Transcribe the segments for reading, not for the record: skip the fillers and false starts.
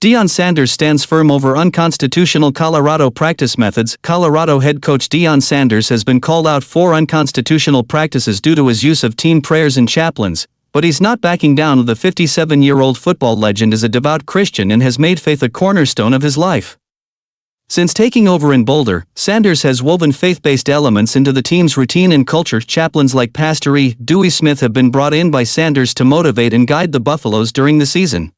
Deion Sanders stands firm over unconstitutional Colorado practice methods. Colorado head coach Deion Sanders has been called out for unconstitutional practices due to his use of team prayers and chaplains, but he's not backing down. The 57-year-old football legend is a devout Christian and has made faith a cornerstone of his life. Since taking over in Boulder, Sanders has woven faith-based elements into the team's routine and culture. Chaplains like Pastor Dewey Smith have been brought in by Sanders to motivate and guide the Buffaloes during the season.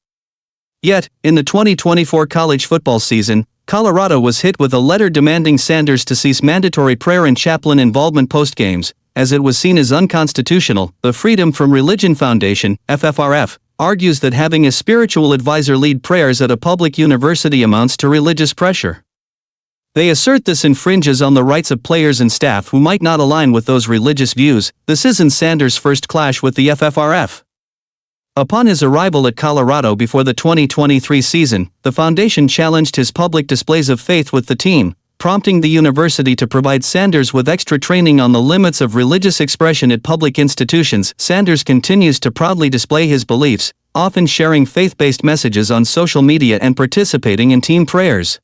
Yet, in the 2024 college football season, Colorado was hit with a letter demanding Sanders to cease mandatory prayer and chaplain involvement post-games, as it was seen as unconstitutional. The Freedom from Religion Foundation, FFRF, argues that having a spiritual advisor lead prayers at a public university amounts to religious pressure. They assert this infringes on the rights of players and staff who might not align with those religious views. This isn't Sanders' first clash with the FFRF. Upon his arrival at Colorado before the 2023 season, the foundation challenged his public displays of faith with the team, prompting the university to provide Sanders with extra training on the limits of religious expression at public institutions. Sanders continues to proudly display his beliefs, often sharing faith-based messages on social media and participating in team prayers.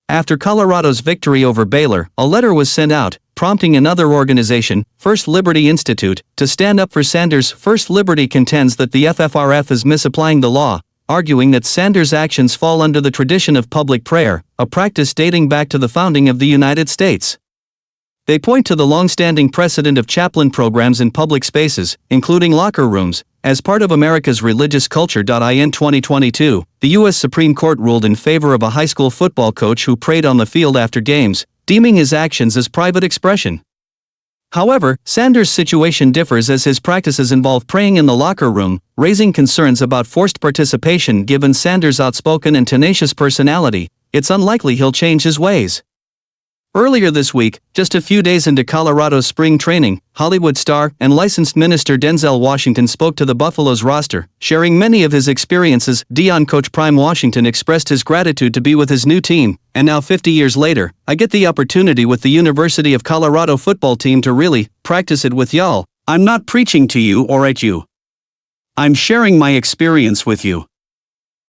After Colorado's victory over Baylor, a letter was sent out, prompting another organization, First Liberty Institute, to stand up for Sanders. First Liberty contends that the FFRF is misapplying the law, arguing that Sanders' actions fall under the tradition of public prayer, a practice dating back to the founding of the United States. They point to the long-standing precedent of chaplain programs in public spaces, including locker rooms, as part of America's religious culture. In 2022, the U.S. Supreme Court ruled in favor of a high school football coach who prayed on the field after games, deeming his actions as private expression. However, Sanders' situation differs as his practices involve praying in the locker room, raising concerns about forced participation. Given Sanders' outspoken and tenacious personality, it's unlikely he'll change his ways. Earlier this week, just a few days into Colorado's spring training, Hollywood star and licensed minister Denzel Washington spoke to the Buffaloes roster, sharing many of his experiences. Deion coach Prime Washington expressed his gratitude to be with his new team, and now 50 years later, I get the opportunity with the University of Colorado football team to really practice it with y'all. I'm not preaching to you or at you. I'm sharing my experience with you.